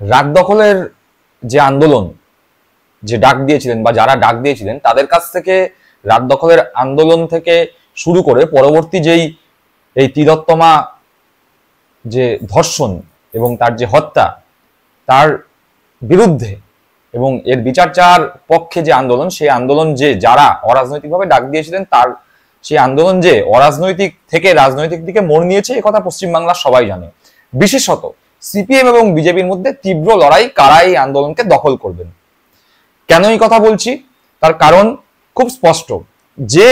রাত দখলের যে আন্দোলন যে ডাক দিয়েছিলেন বা যারা ডাক দিয়েছিলেন তাদের কাছ থেকে রাত দখলের আন্দোলন থেকে শুরু করে পরবর্তী যেই এই তিলোত্তমা যে ধর্ষণ এবং তার যে হত্যা তার বিরুদ্ধে এবং এর বিচার চাওয়ার পক্ষে যে আন্দোলন, সেই আন্দোলন যে যারা অরাজনৈতিকভাবে ডাক দিয়েছিলেন তার সেই আন্দোলন যে অরাজনৈতিক থেকে রাজনৈতিক দিকে মোড় নিয়েছে, এ কথা পশ্চিমবাংলার সবাই জানে। বিশেষত সিপিএম এবং বিজেপির মধ্যে তীব্র লড়াই, কারা এই আন্দোলনকে দখল করবেন। কেন এই কথা বলছি তার কারণ খুব স্পষ্ট, যে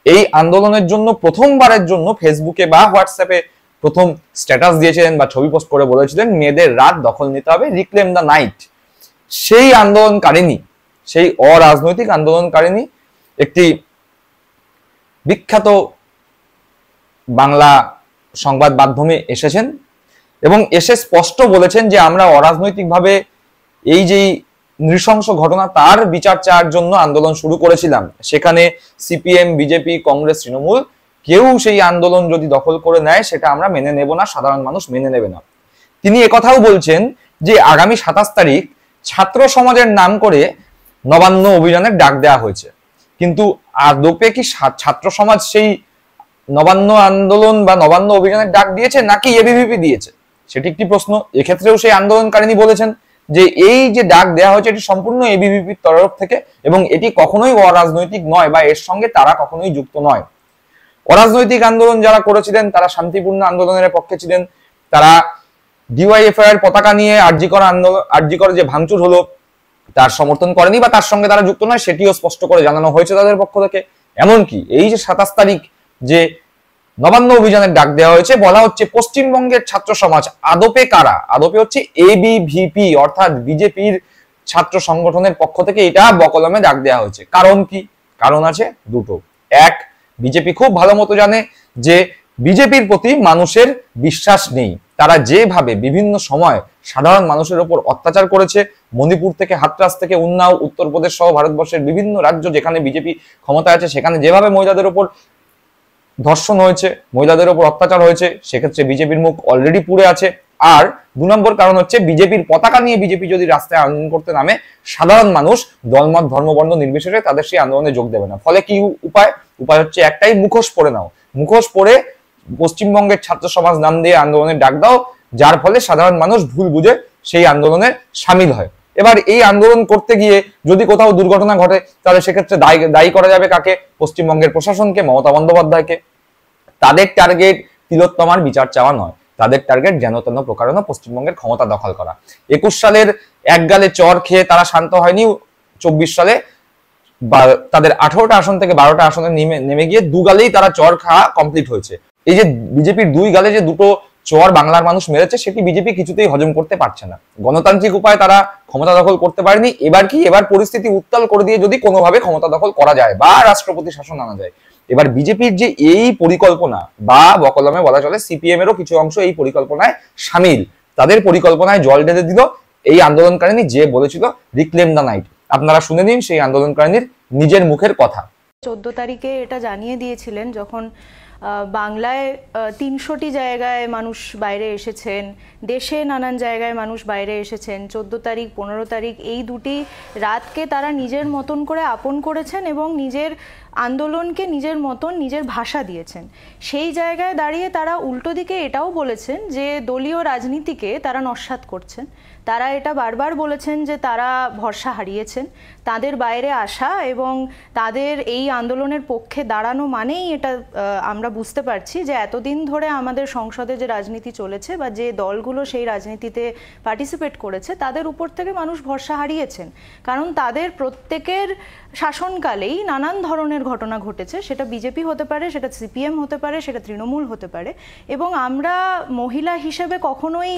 এই আন্দোলনের জন্য প্রথমবারের জন্য ফেসবুকে বা হোয়াটসঅ্যাপে প্রথম স্ট্যাটাস দিয়েছিলেন বা ছবি পোস্ট করে বলেছিলেন মেয়েদের রাত দখল নিতে হবে, রিক্লেম দ্য নাইট, সেই আন্দোলনকারিণী, সেই অরাজনৈতিক আন্দোলনকারিণী একটি বিখ্যাত বাংলা সংবাদ মাধ্যমে এসেছেন এবং এসে স্পষ্ট বলেছেন যে আমরা অরাজনৈতিকভাবে এই যে নৃশংস ঘটনা তার বিচার চাওয়ার জন্য আন্দোলন শুরু করেছিলাম। সেখানে সিপিএম, বিজেপি, কংগ্রেস, তৃণমূল কেউ সেই আন্দোলন যদি দখল করে নেয় সেটা আমরা মেনে নেব না, সাধারণ মানুষ মেনে নেবে না। তিনি একথাও বলছেন যে আগামী 27 তারিখ ছাত্র সমাজের নাম করে নবান্ন অভিযানের ডাক দেওয়া হয়েছে, কিন্তু আদপে কি ছাত্র সমাজ সেই নবান্ন আন্দোলন বা নবান্ন অভিযানের ডাক দিয়েছে নাকি এবিভিপি দিয়েছে, সেটি একটি প্রশ্ন। এক্ষেত্রেও সেই আন্দোলনকারিণী বলেছেন যে এই যে ডাক দেওয়া হয়েছে এটি সম্পূর্ণ এবিভিপির তরফ থেকে এবং এটি কখনোই অরাজনৈতিক নয় বা এর সঙ্গে তারা কখনোই যুক্ত নয়। অরাজনৈতিক আন্দোলন যারা করেছিলেন তারা শান্তিপূর্ণ আন্দোলনের পক্ষে ছিলেন, তারা ডিওয়াইএফআই এর পতাকা নিয়ে আরজিকর যে ভাঙচুর হলো তার সমর্থন করেনি বা তার সঙ্গে তারা যুক্ত নয়, সেটিও স্পষ্ট করে জানানো হয়েছে তাদের পক্ষ থেকে। এমনকি এই যে 27 তারিখ যে নবান্ন অভিযানের ডাক দেওয়া হয়েছে, বলা হচ্ছে পশ্চিমবঙ্গের ছাত্র সমাজ, আদপে কারা? আদপে হচ্ছে এবিভিপি অর্থাৎ বিজেপির ছাত্র সংগঠনের পক্ষ থেকে এটা বকলমে ডাক দেওয়া হয়েছে। কারণ কি? কারণ আছে দুটো। এক, বিজেপি খুব ভালো মতো জানে যে বিজেপির প্রতি মানুষের বিশ্বাস নেই। তারা যেভাবে বিভিন্ন সময় সাধারণ মানুষের উপর অত্যাচার করেছে, মণিপুর থেকে হাতরাস থেকে উন্নাও, উত্তরপ্রদেশ সহ ভারতবর্ষের বিভিন্ন রাজ্য যেখানে বিজেপি ক্ষমতায় আছে সেখানে যেভাবে মহিলাদের উপর ধর্ষণ হয়েছে, মহিলাদের উপর অত্যাচার হয়েছে, সেক্ষেত্রে বিজেপির মুখ অলরেডি পুড়ে আছে। আর 2 নম্বর কারণ হচ্ছে বিজেপির পতাকা নিয়ে বিজেপি যদি রাস্তায় আন্দোলন করতে নামে, সাধারণ মানুষ দলমত ধর্মবর্ণ নির্বিশেষে তাদের সেই আন্দোলনে যোগ দেবে না। ফলে কি উপায়? উপায় হচ্ছে একটাই, মুখোশ পরে নাও, মুখোশ পরে পশ্চিমবঙ্গের ছাত্র সমাজ নাম দিয়ে আন্দোলনের ডাক দাও, যার ফলে সাধারণ মানুষ ভুল বুঝে সেই আন্দোলনে সামিল হয়। এবার এই আন্দোলন করতে গিয়ে যদি কোথাও দুর্ঘটনা ঘটে তাহলে সেক্ষেত্রে দায়ী করা যাবে কাকে? পশ্চিমবঙ্গের প্রশাসনকে, মমতা বন্দ্যোপাধ্যায়কে। তাদের টার্গেট তিলোত্তমার বিচার চাওয়া নয়, তাদের টার্গেট যেন তেন প্রকারেণ পশ্চিমবঙ্গের ক্ষমতা দখল করা। 21 সালের এক গালে চর খেয়ে তারা শান্ত হয়নি, 24 সালে তাদের 18টা আসন থেকে 12টা আসনে নেমে গিয়ে 2 গালেই তারা চর খাওয়া কমপ্লিট হয়েছে। এই যে বিজেপির 2 গালে যে দুটো চর বাংলার মানুষ মেরেছে সেটি বিজেপি কিছুতেই হজম করতে পারছে না। গণতান্ত্রিক উপায়ে তারা ক্ষমতা দখল করতে পারেনি। এবার কি? এবার পরিস্থিতি উত্তাল করে দিয়ে যদি কোনোভাবে ক্ষমতা দখল করা যায় বা রাষ্ট্রপতি শাসন আনা যায়, এবার বিজেপির যে এই পরিকল্পনা বা বকলমে বলা চলে সিপিএম এরও কিছু অংশ এই পরিকল্পনায় সামিল, তাদের পরিকল্পনায় জল ঢেলে দিল এই আন্দোলনকারিনী যে বলেছিল রিক্লেম দ্য নাইট। আপনারা শুনে নিন সেই আন্দোলনকারিনীর নিজের মুখের কথা। 14 তারিখে এটা জানিয়ে দিয়েছিলেন যখন বাংলায় 300টি জায়গায় মানুষ বাইরে এসেছেন, দেশে নানান জায়গায় মানুষ বাইরে এসেছেন। 14 তারিখ 15 তারিখ এই দুটি রাতকে তারা নিজের মতন করে আপন করেছেন এবং নিজের আন্দোলনকে নিজের মতন নিজের ভাষা দিয়েছেন। সেই জায়গায় দাঁড়িয়ে তারা উল্টো দিকে এটাও বলেছেন যে দলীয় রাজনীতিকে তারা নস্যাৎ করছেন। তারা এটা বারবার বলেছেন যে তারা ভরসা হারিয়েছেন, তাদের বাইরে আসা এবং তাদের এই আন্দোলনের পক্ষে দাঁড়ানো মানেই এটা আমরা বুঝতে পারছি যে এতদিন ধরে আমাদের সংসদে যে রাজনীতি চলেছে বা যে দলগুলো সেই রাজনীতিতে পার্টিসিপেট করেছে তাদের উপর থেকে মানুষ ভরসা হারিয়েছেন। কারণ তাদের প্রত্যেকের শাসনকালেই নানান ধরনের ঘটনা ঘটেছে, সেটা বিজেপি হতে পারে, সেটা সিপিএম হতে পারে, সেটা তৃণমূল হতে পারে, এবং আমরা মহিলা হিসেবে কখনোই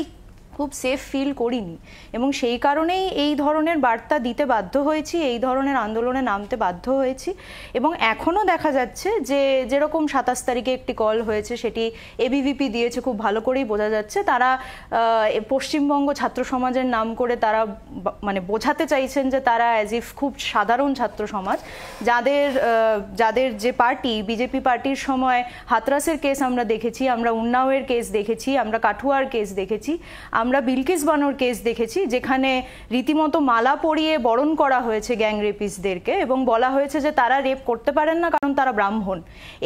খুব সেফ ফিল করিনি এবং সেই কারণেই এই ধরনের বার্তা দিতে বাধ্য হয়েছি, এই ধরনের আন্দোলনে নামতে বাধ্য হয়েছি। এবং এখনও দেখা যাচ্ছে যে যেরকম 27 তারিখে একটি কল হয়েছে সেটি এবিভিপি দিয়েছে, খুব ভালো করেই বোঝা যাচ্ছে তারা পশ্চিমবঙ্গ ছাত্র সমাজের নাম করে তারা মানে বোঝাতে চাইছেন যে তারা অ্যাজ ইফ খুব সাধারণ ছাত্র সমাজ, যাদের যে পার্টি বিজেপি পার্টির সময় হাতরাসের কেস আমরা দেখেছি, আমরা উন্নাওয়ের কেস দেখেছি, আমরা কাঠুয়ার কেস দেখেছি, আমরা বিলকিস বানোর কেস দেখেছি, যেখানে রীতিমতো মালা পরিয়ে বরণ করা হয়েছে গ্যাং রেপিস্টদেরকে এবং বলা হয়েছে যে তারা রেপ করতে পারেন না কারণ তারা ব্রাহ্মণ।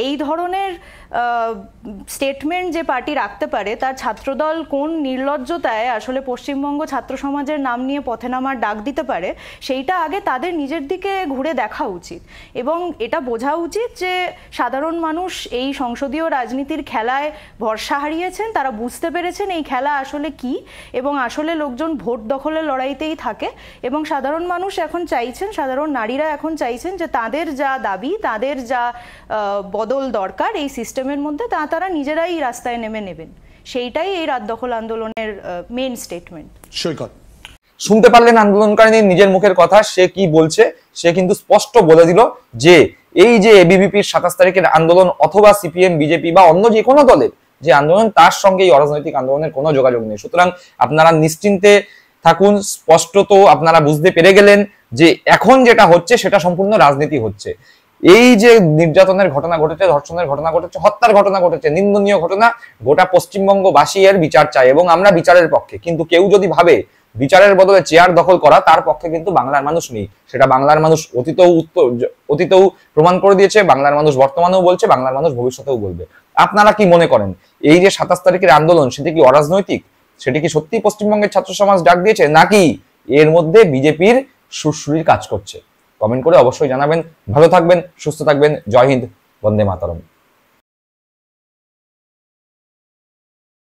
এই ধরনের স্টেটমেন্ট যে পার্টি রাখতে পারে, তার ছাত্রদল কোন নির্লজ্জতায় আসলে পশ্চিমবঙ্গ ছাত্র সমাজের নাম নিয়ে পথে নামার ডাক দিতে পারে, সেইটা আগে তাদের নিজের দিকে ঘুরে দেখা উচিত। এবং এটা বোঝা উচিত যে সাধারণ মানুষ এই সংসদীয় রাজনীতির খেলায় ভরসা হারিয়েছেন, তারা বুঝতে পেরেছেন এই খেলা আসলে কি, এবং আসলে লোকজন ভোট দখলের লড়াইতেই থাকে। এবং সাধারণ মানুষ এখন চাইছেন, সাধারণ নারীরা এখন চাইছেন যে তাদের যা দাবি, তাদের যা বদল দরকার এই সিস্টেমের মধ্যে, তারা নিজেরাই রাস্তায় নেমে নেবেন। সেইটাই এই রাত দখল আন্দোলনের মেইন স্টেটমেন্ট। সৈকত, শুনতে পারলেন আন্দোলনকারী নিজের মুখের কথা, সে কি বলছে। সে কিন্তু স্পষ্ট বলে দিল যে এই যে এবিভিপির 27 তারিখের আন্দোলন অথবা সিপিএম, বিজেপি বা অন্য যে কোনো দলের যে আন্দোলন, তার সঙ্গে এই অরাজনৈতিক আন্দোলনের কোনো যোগাযোগ নেই। সুতরাং আপনারা নিশ্চিন্তে থাকুন। স্পষ্টত আপনারা বুঝতে পেরে গেলেন যে এখন যেটা হচ্ছে সেটা সম্পূর্ণ রাজনীতি হচ্ছে। এই যে নির্যাতনের ঘটনা ঘটেছে, ধর্ষণের ঘটনা ঘটেছে, হত্যার ঘটনা ঘটেছে, নিন্দনীয় ঘটনা, গোটা পশ্চিমবঙ্গবাসী এর বিচার চায় এবং আমরা বিচারের পক্ষে। কিন্তু কেউ যদি ভাবে বিচারের বদলে চেয়ার দখল করা, তার পক্ষে কিন্তু বাংলার মানুষ নেই। সেটা বাংলার মানুষ অতীতেও প্রমাণ করে দিয়েছে, বাংলার মানুষ বর্তমানেও বলছে, বাংলার মানুষ ভবিষ্যতেও বলবে। আপনারা কি মনে করেন এই যে 27 তারিখের আন্দোলন, সেটি কি অরাজনৈতিক? সেটি কি সত্যি পশ্চিমবঙ্গের ছাত্র সমাজ ডাক দিয়েছে, নাকি এর মধ্যে বিজেপির সুরসুরির কাজ করছে? কমেন্ট করে অবশ্যই জানাবেন। ভালো থাকবেন, সুস্থ থাকবেন। জয় হিন্দ, বন্দে মাতরম।